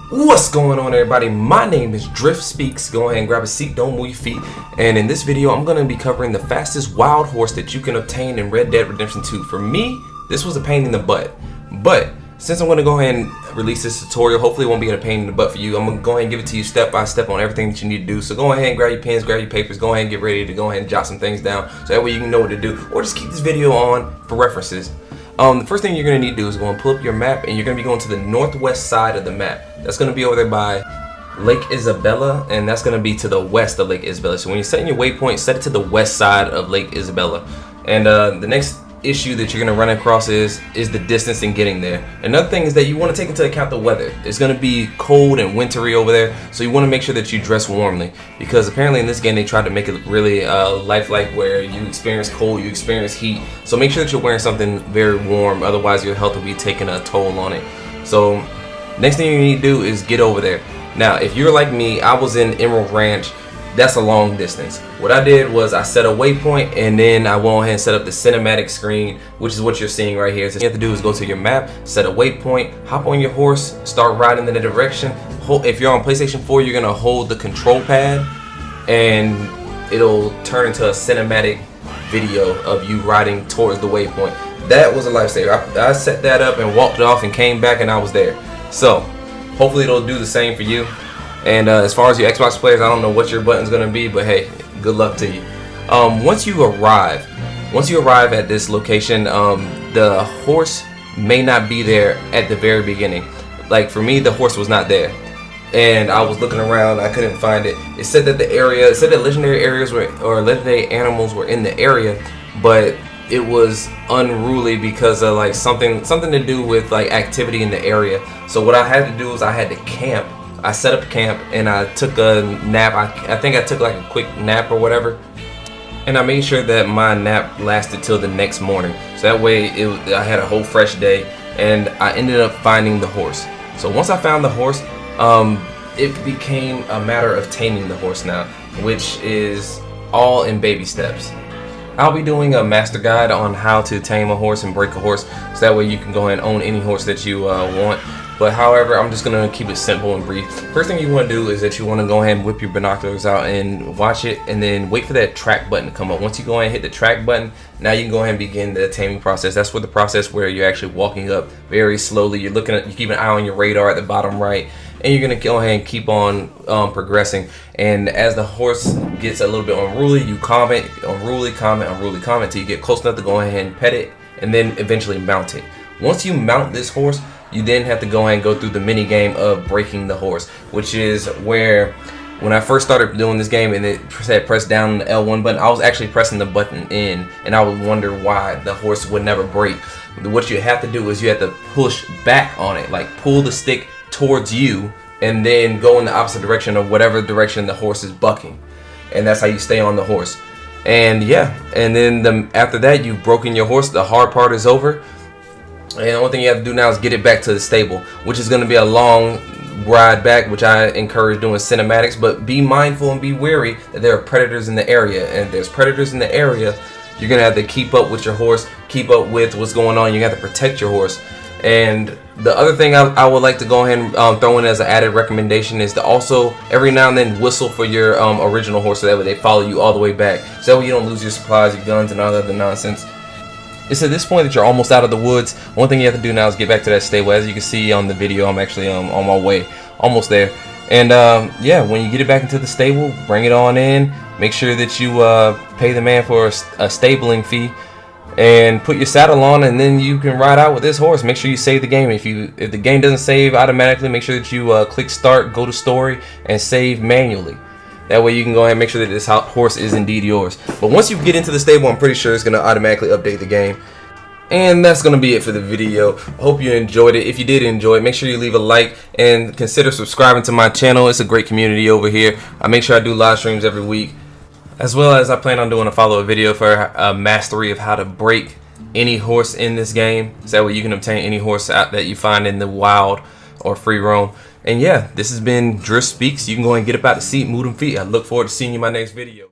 What's going on, everybody? My name is DriftSpeaks. Go ahead and grab a seat, don't move your feet. And in this video, I'm going to be covering the fastest wild horse that you can obtain in Red Dead Redemption 2. For me, this was a pain in the butt. But since I'm going to go ahead and release this tutorial, hopefully it won't be a pain in the butt for you. I'm going to go ahead and give it to you step by step on everything that you need to do. So go ahead and grab your pens, grab your papers, go ahead and get ready to go ahead and jot some things down. So that way you can know what to do. Or just keep this video on for references. The first thing you're going to need to do is go and pull up your map, and you're going to be going to the northwest side of the map. That's going to be over there by Lake Isabella, and that's going to be to the west of Lake Isabella. So when you're setting your waypoint, set it to the west side of Lake Isabella. And the next issue that you're going to run across is the distance in getting there. Another thing is that you want to take into account the weather. It's going to be cold and wintry over there, so you want to make sure that you dress warmly, because apparently in this game they tried to make it really lifelike, where you experience cold, you experience heat. So make sure that you're wearing something very warm, otherwise your health will be taking a toll on it. So next thing you need to do is get over there. Now if you're like me, I was in Emerald Ranch. That's a long distance. What I did was I set a waypoint, and then I went ahead and set up the cinematic screen, which is what you're seeing right here. So what you have to do is go to your map, set a waypoint, hop on your horse, start riding in the direction. If you're on PlayStation 4, you're gonna hold the control pad, and it'll turn into a cinematic video of you riding towards the waypoint. That was a lifesaver. I set that up and walked off and came back, and I was there. So hopefully it'll do the same for you. And as far as your Xbox players, I don't know what your button's gonna be, but hey, good luck to you. Once you arrive at this location, the horse may not be there at the very beginning. Like for me, the horse was not there, and I was looking around, I couldn't find it. It said that legendary areas or legendary animals were in the area, but it was unruly because of like something to do with like activity in the area. So what I had to do was I had to camp. I set up camp and I took a nap. I think I took like a quick nap or whatever, and I made sure that my nap lasted till the next morning, so that way I had a whole fresh day. And I ended up finding the horse. So once I found the horse, it became a matter of taming the horse now, which is all in baby steps. I'll be doing a master guide on how to tame a horse and break a horse, so that way you can go ahead and own any horse that you want. But however, I'm just going to keep it simple and brief. First thing you want to do is that you want to go ahead and whip your binoculars out and watch it, and then wait for that track button to come up. Once you go ahead and hit the track button, now you can go ahead and begin the taming process. That's where the process where you're actually walking up very slowly. You keep an eye on your radar at the bottom right, and you're going to go ahead and keep on progressing. And as the horse gets a little bit unruly, you comment, unruly, till you get close enough to go ahead and pet it, and then eventually mount it. Once you mount this horse, you then have to go ahead and go through the mini game of breaking the horse, which is where when I first started doing this game and it said press down the L1 button, I was actually pressing the button in, and I would wonder why the horse would never break. What you have to do is you have to push back on it, like pull the stick towards you, and then go in the opposite direction of whatever direction the horse is bucking, and that's how you stay on the horse. And yeah, and then after that, you've broken your horse. The hard part is over. And the only thing you have to do now is get it back to the stable, which is going to be a long ride back, which I encourage doing cinematics. But be mindful and be wary that there are predators in the area. And if there's predators in the area, you're going to have to keep up with your horse, keep up with what's going on. You have to protect your horse. And the other thing I would like to go ahead and throw in as an added recommendation is to also every now and then whistle for your original horse, so that way they follow you all the way back. So that way you don't lose your supplies, your guns, and all that other nonsense. It's at this point that you're almost out of the woods. One thing you have to do now is get back to that stable. As you can see on the video, I'm actually on my way, almost there. And yeah, when you get it back into the stable, bring it on in. Make sure that you pay the man for a stabling fee, and put your saddle on, and then you can ride out with this horse. Make sure you save the game. If the game doesn't save automatically, make sure that you click start, go to story, and save manually. That way you can go ahead and make sure that this horse is indeed yours. But once you get into the stable, I'm pretty sure it's going to automatically update the game. And that's going to be it for the video. I hope you enjoyed it. If you did enjoy it, make sure you leave a like and consider subscribing to my channel. It's a great community over here. I make sure I do live streams every week, as well as I plan on doing a follow-up video for a mastery of how to break any horse in this game, so that way you can obtain any horse out that you find in the wild or free roam. And yeah, this has been DriftSpeaks. You can go and get up out the seat, move them feet. I look forward to seeing you in my next video.